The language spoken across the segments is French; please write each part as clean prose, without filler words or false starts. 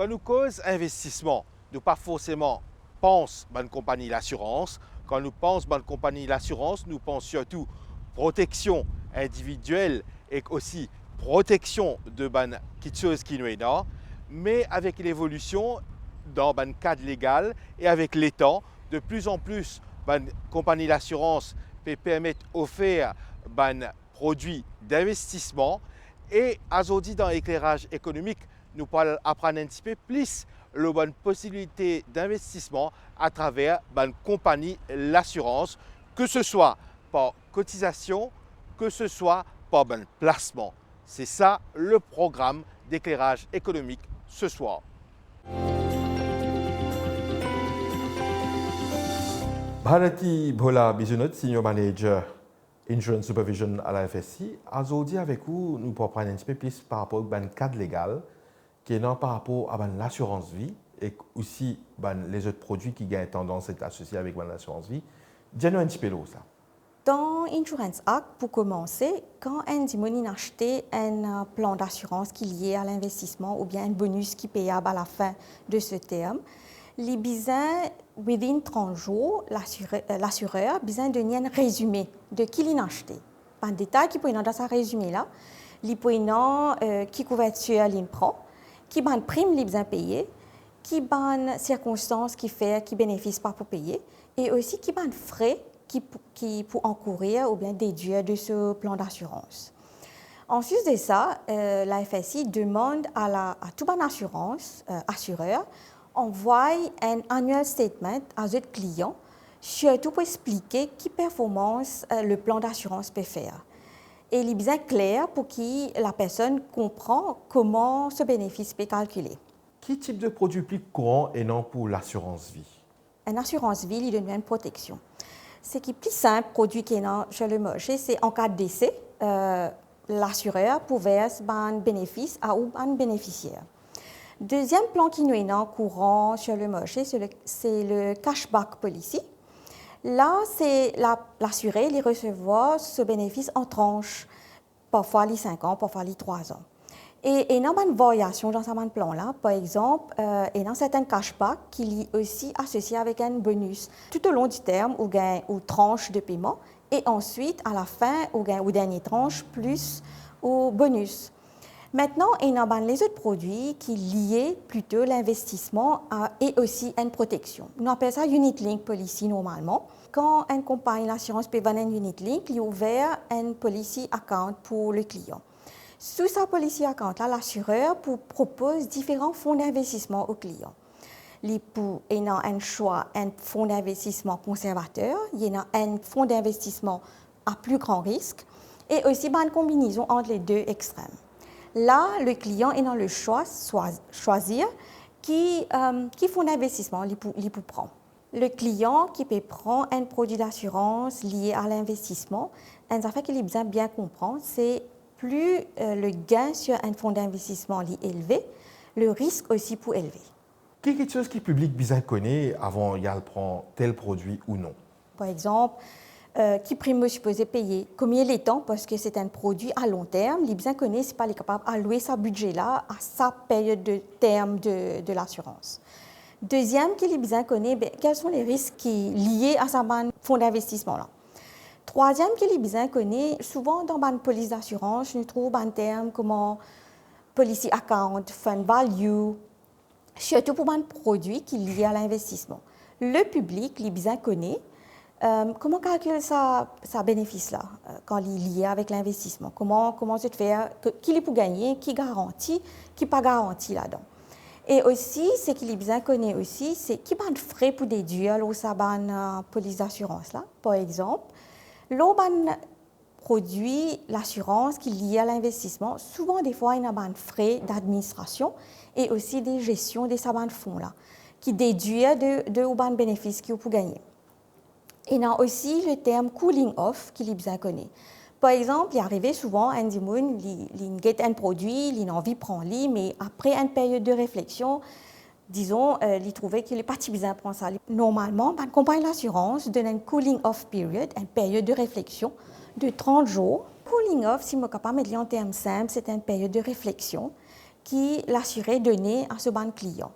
Quand nous cause investissement, nous pas forcément pense bonne compagnie l'assurance. Quand nous pense bonne compagnie l'assurance, nous pensons surtout protection individuelle et aussi protection de bonne quelque chose qui nous est là. Mais avec l'évolution dans le cadre légal et avec les temps, de plus en plus, bonne compagnie d'assurance peut permettre d'offrir des produits d'investissement. Et aujourd'hui, dans l'éclairage économique, nous parlons apprendre un petit peu plus la bonne possibilité d'investissement à travers une compagnie l'assurance, que ce soit par cotisation, que ce soit par un placement. C'est ça le programme d'éclairage économique ce soir. Bharati Bhola Bisounout, Senior Manager Insurance Supervision à la FSI. Aujourd'hui, avec vous, nous pourrons prendre un petit peu plus par rapport au cadre légal qui est par rapport à l'assurance vie et aussi les autres produits qui gagnent tendance à être associés avec l'assurance vie. Dis-nous un petit peu ça. Dans Insurance Act, pour commencer, quand un dimonine acheté un plan d'assurance qui est lié à l'investissement ou bien un bonus qui est payable à la fin de ce terme, les besoins, within 30 jours, l'assureur a besoin de donner un résumé de qui il a acheté. Par détail qui peut être dans ce résumé-là, il peut être qui couverture il prend, qui ban prime il besoin payer, qui ban circonstances qui fait qui bénéficie pas pour payer et aussi qui ban frais qui pour encourir ou bien déduire de ce plan d'assurance. En sus de ça, la FSI demande à tout bon assureur envoie un annual statement à ses clients, surtout pour expliquer quelle performance le plan d'assurance peut faire. Et il est bien clair pour que la personne comprend comment ce bénéfice peut calculer. Quel type de produit plus courant est non pour l'assurance vie? Une assurance vie, il donne une protection. Ce qui est plus simple, produit qui est sur le marché, c'est en cas de décès, l'assureur peut verser un bénéfice à un bénéficiaire. Deuxième plan qui est courant sur le marché, c'est le cashback policy. Là, c'est l'assuré, il recevoir ce bénéfice en tranches, parfois les 5 ans, parfois les 3 ans. Et il y a une variation dans ce plan-là. Par exemple, il y a certains cashbacks qui sont aussi associés avec un bonus tout au long du terme ou tranche de paiement. Et ensuite, à la fin, ou dernière tranche, plus au bonus. Maintenant, il y a les autres produits qui lient plutôt l'investissement et aussi une protection. Nous appelons ça Unit Link Policy normalement. Quand une compagnie d'assurance peut vendre un Unit Link, il ouvert un policy account pour le client. Sous sa policy account, l'assureur propose différents fonds d'investissement aux clients. Il y a un choix, un fonds d'investissement conservateur, il y a un fonds d'investissement à plus grand risque et aussi une combinaison entre les deux extrêmes. Là, le client est dans le choix choisir qui fonds d'investissement il peut prendre. Le client qui peut prendre un produit d'assurance lié à l'investissement, une affaire qu'il a besoin de bien comprendre, c'est plus le gain sur un fonds d'investissement est élevé, le risque aussi peut élevé. Quelque chose que le public bien connaît avant de prendre tel produit ou non? Par exemple, qui prime supposé payer, combien il est temps, parce que c'est un produit à long terme, il bien connaît si pas capable d'allouer sa budget-là à sa période de terme de l'assurance. Deuxième, qu'il bien connaît, quels sont les risques liés à sa fonds d'investissement-là. Troisième, qu'il bien connaît, souvent dans une police d'assurance, nous trouvons un terme comme policy account, fund value, surtout pour un produit qui est lié à l'investissement. Le public, il bien connaît comment calculer sa bénéfice-là quand il est lié avec l'investissement. Comment se faire, qui est pour gagner, qui garantit, qui pas garanti là-dedans. Et aussi, ce qu'il est bien connaît aussi, c'est qui pas de frais pour déduire au saban police d'assurance là. Par exemple, l'auban produit l'assurance qui est lié à l'investissement, souvent des fois il y a des frais d'administration et aussi des gestions des saban fonds là, qui déduisent de auban bénéfices qu'il peut gagner. Il y a aussi le terme cooling off qu'il est bien connu. Par exemple, il arrive souvent un dimoun, il get un produit, il a envie de prendre lui, mais après une période de réflexion, disons, il trouvait qu'il n'est pas si bien prendre ça. Normalement, une compagnie d'assurance donne un cooling off period, une période de réflexion de 30 jours. Cooling off, si je ne peux pas mettre en termes simples, c'est une période de réflexion qui l'assuré donnait à ce ban client.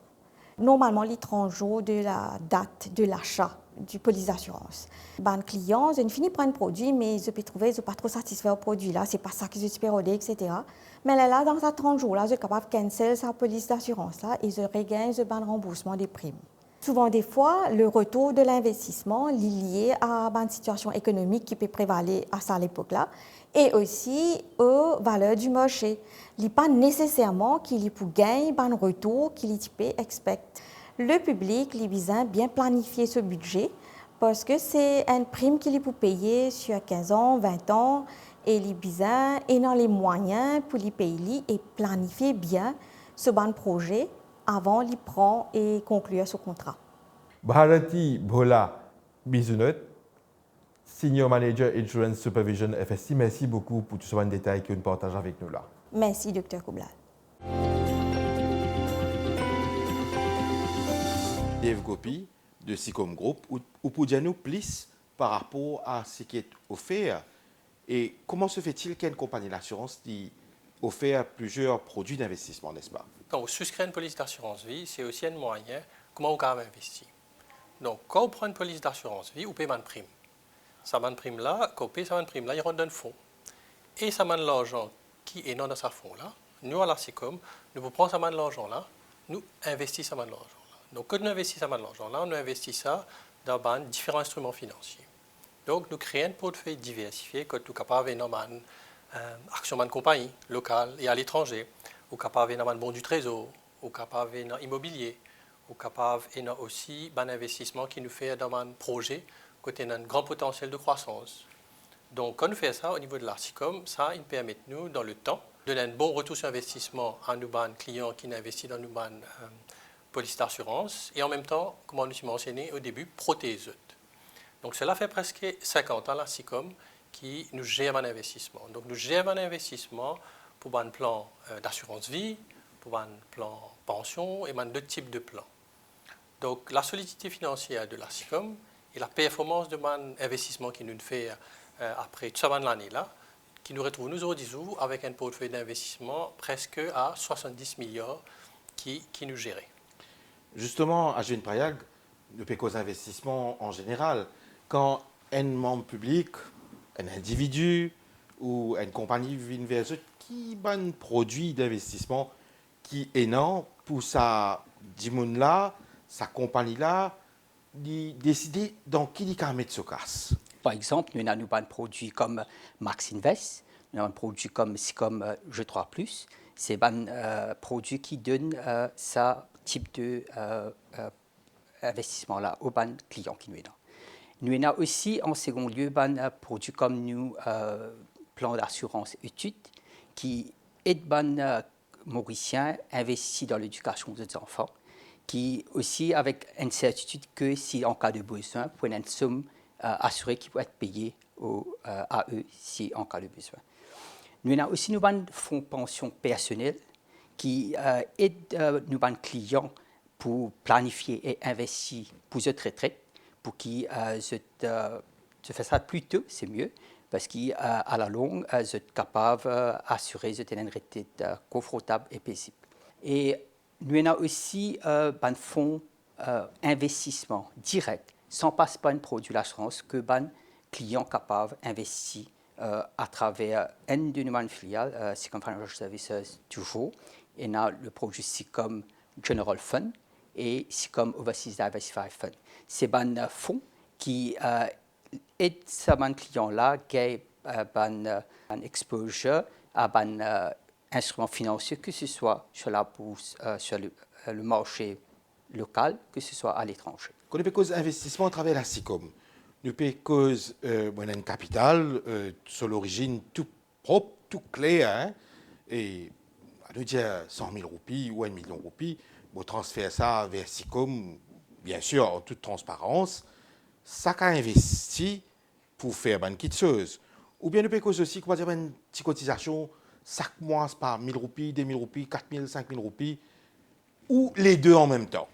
Normalement, les 30 jours de la date de l'achat du police d'assurance. Ban client, je finis par un produit, mais je peux trouver, je ne suis pas trop satisfait au produit là, c'est pas ça que je suis rodé, etc. Mais là, dans ces 30 jours là, je suis capable de cancel sa police d'assurance là et je regagne ce ban remboursement des primes. Souvent, des fois, le retour de l'investissement est lié à une situation économique qui peut prévaloir à ça à l'époque-là et aussi aux valeurs du marché. Il n'est pas nécessairement qu'il y ait gagner un retour qu'il peut expect. Le public, il besoin bien planifier ce budget parce que c'est une prime qu'il peut payer sur 15 ans, 20 ans et il besoin et dans les moyens pour les payer et planifier bien ce bon projet avant de prendre et conclure ce contrat. Bharati Bhola Bizunot, Senior Manager Insurance Supervision FSC, merci beaucoup pour tous ces détails que vous partagez avec nous là. Merci, Dr. Koublal. Dave Gopi de SICOM Group, ou pour dire nous plus par rapport à ce qui est offert et comment se fait-il qu'une compagnie d'assurance qui offre plusieurs produits d'investissement, n'est-ce pas? Quand on souscrit une police d'assurance vie, c'est aussi un moyen comment on peut investir. Donc, quand on prend une police d'assurance vie, on paye une prime. Ça une prime là, quand on paye ça prime là, il rentre dans le fonds. Et ça mène l'argent qui est dans ce fonds là. Nous, à la SICOM, nous prenons ça l'argent là, nous investissons ça l'argent là. Donc, quand nous investissons ça l'argent là, nous investissons ça dans différents instruments financiers. Donc, nous créons un portefeuille diversifié que nous sommes capables d'avoir une action de compagnie locale et à l'étranger, ou capable d'avoir un bon du trésor, ou capable d'avoir immobilier, ou capable d'avoir aussi un investissement qui nous fait dans un projet côté un grand potentiel de croissance. Donc, quand nous faisons ça au niveau de la SICOM, ça nous permet, nous, dans le temps, de donner un bon retour sur investissement à nos clients qui investissent dans nos polices d'assurance et en même temps, comme on nous mentionné au début, protéger. Donc, cela fait presque 50 ans, la SICOM, qui nous gère un investissement. Donc, nous gérons un investissement pour un plan d'assurance vie, pour un plan pension et deux types de plans. Donc, la solidité financière de la SICOM et la performance de l'investissement qui nous fait après toute l'année là, qui nous retrouve nous aujourd'hui avec un portefeuille d'investissement presque à 70 milliards qui nous gérait. Justement, à Jeune Payag, nous payons aux investissements en général. Quand un membre public, un individu ou une compagnie vient vers eux qui a un produit d'investissement qui est énorme pour sa là, sa compagnie là, décider dans qui il mettre ce casse. Par exemple, nous avons un produit comme Max Invest, nous avons un produit comme SICOM G3+. C'est un produit qui donne ce type d'investissement-là aux clients qui nous ont. Nous avons aussi, en second lieu, un produit comme nous, plan d'assurance études, qui aide les Mauriciens à investir dans l'éducation des enfants, qui aussi avec une certitude que si en cas de besoin, pour une somme assurée qui peut être payée à eux si en cas de besoin. Nous avons aussi un fonds pension personnel qui aide nos clients pour planifier et investir pour cette retraite, pour qu'ils se fassent ça plus tôt, c'est mieux, parce qu'à la longue, ils sont capables d'assurer une retraite confortable et paisible. Et nous avons aussi un fonds investissement direct, sans passer par un produit d'assurance, que les clients capables d'investir à travers une de nos filiales, SICOM Financial Services toujours, et on a le produit SICOM General Fund et SICOM Overseas Diversified Fund. C'est un fonds qui aide ces clients-là qui ont un exposure à un instrument financier, que ce soit sur la bourse, sur le marché local, que ce soit à l'étranger. Quand nous payons investissement à travers la SICOM, nous payons un capital sur l'origine tout propre, tout clair, et à nous dire 100 000 roupies ou 1 million de roupies, on transfère ça vers SICOM, bien sûr, en toute transparence, ça qu'a investi pour faire une petite chose. Ou bien nous payons aussi, comment dire, une petite cotisation, chaque mois, c'est pas 1 000 roupies, 2 000 roupies, 4 000, 5 000 roupies, ou les deux en même temps.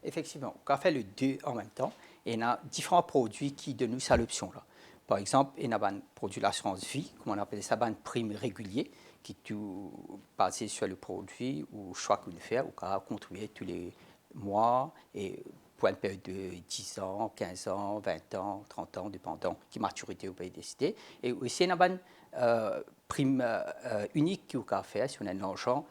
Effectivement, on fait les deux en même temps et on a différents produits qui donnent nous cette option-là. Par exemple, on a un produit d'assurance vie, comme on appelle ça, un prime régulier, qui tout basé sur le produit ou choix qu'on fait, ou qu'à contribuer tous les mois et pour une période de 10 ans, 15 ans, 20 ans, 30 ans, dépendant de maturité au pays décidé. Et aussi, il y a une prime unique qu'on peut faire si on a un argent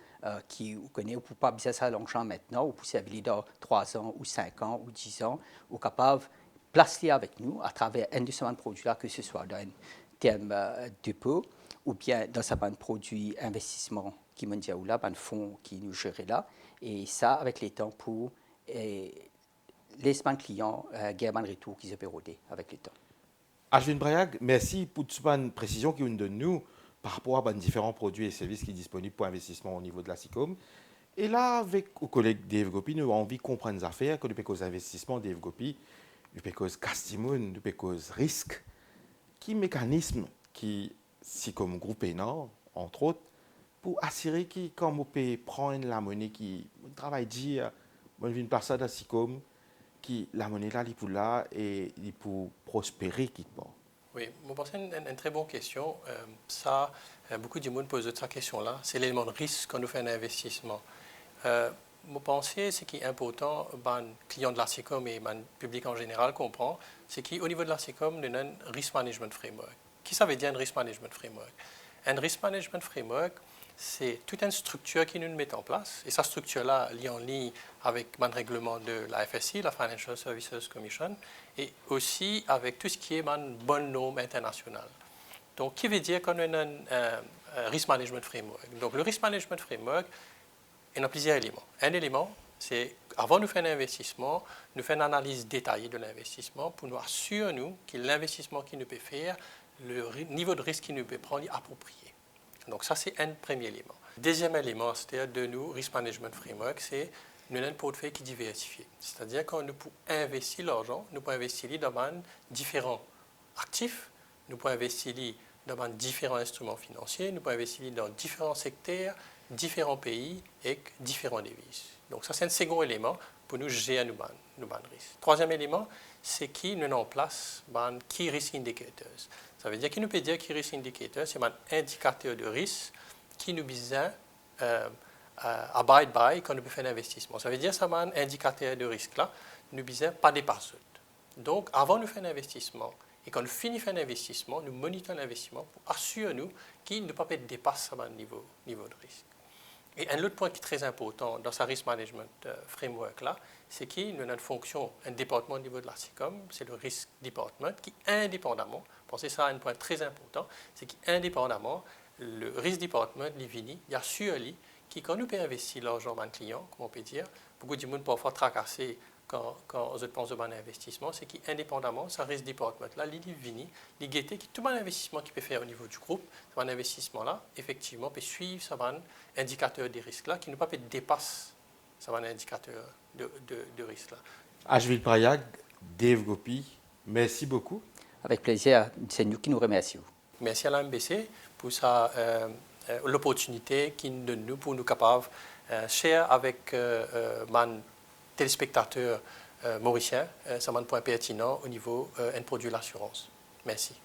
qui vous connaît, ou pas besoin de ça l'argent maintenant, ou pousser dans 3 ans, ou 5 ans, ou 10 ans, ou capable de placer avec nous à travers un de ces produits-là, que ce soit dans un terme dépôt, ou bien dans un produit investissement qui me dit là, un fonds qui nous gère là, et ça avec les temps pour les clients gagner un retour qui se pérodé avec le temps. Ashwin Brayag, merci pour toute cette précision que vous nous donnez par rapport à différents produits et services qui sont disponibles pour investissement au niveau de la SICOM. Et là, avec nos collègues d'Eve Gopi, nous avons envie de comprendre les affaires, que nous avons investissements d'Eve Gopi, nous avons Castimoun, nous avons risque. Qui mécanisme qui SICOM groupe non, entre autres, pour assurer que quand on peut prendre la monnaie qui travaille dire, on vient passer dans SICOM, qui la monnaie là, il pour là et il pour prospérer quelque part. Oui, je pense que c'est une très bonne question. Beaucoup de monde pose cette question-là. C'est l'élément de risque quand nous faisons un investissement. Je pense que ce qui est important, les clients de la SICOM et le public en général comprend, c'est qu'au niveau de la SICOM, nous avons un risk management framework. Qu'est-ce que ça veut dire un risk management framework? Un risk management framework, c'est toute une structure qui nous met en place. Et cette structure-là est en ligne avec le règlement de la FSI, la Financial Services Commission, et aussi avec tout ce qui est une bonne norme internationale. Donc, qui veut dire qu'on a un risk management framework? Donc, le risk management framework, il y a plusieurs éléments. Un élément, c'est avant de faire un investissement, nous faisons une analyse détaillée de l'investissement pour nous assurer que l'investissement qu'il nous peut faire, le niveau de risque qu'il nous peut prendre est approprié. Donc ça, c'est un premier élément. Deuxième élément, c'est-à-dire de nous, Risk Management Framework, c'est nous avons un portefeuille qui est diversifié. C'est-à-dire quand nous pouvons investir l'argent, nous pouvons investir dans différents actifs, nous pouvons investir dans différents instruments financiers, nous pouvons investir dans différents secteurs, différents pays et différents devises. Donc ça, c'est un second élément pour nous gérer nos risques. Troisième élément, c'est qui nous avons en place Key Risk Indicators. Ça veut dire qu'il nous peut dire Key Risk Indicator, c'est un indicateur de risque qui nous besoin abide by quand nous faisons un investissement. Ça veut dire que c'est un indicateur de risque là, nous besoin pas dépasser. Donc, avant de faire un investissement et quand nous finissons un investissement, nous monitorons l'investissement pour assurer nous qu'il ne peut pas dépasser ce niveau de risque. Et un autre point qui est très important dans ce risk management framework là, c'est qu'il y a une fonction, un département au niveau de la SICOM, c'est le risk department qui indépendamment, pensez ça à un point très important, c'est qu'indépendamment, le risk department, il assure que quand nous peut investir l'argent dans un client, comme on peut dire, beaucoup de monde parfois tracassé quand je pense à un investissement, c'est qu'indépendamment, ce risk department-là, il guette que tout investissement qu'il peut faire au niveau du groupe, un investissement-là, effectivement, peut suivre un indicateur de risque-là qui ne peut pas dépasser un indicateur de risque-là. Ashwin Brayag, Dave Gopi, merci beaucoup. Avec plaisir, c'est nous qui nous remercions. Merci à la MBC pour l'opportunité qu'il nous donne pour nous capables de share avec les téléspectateurs mauriciens, c'est un point pertinent au niveau d'un produit de l'assurance. Merci.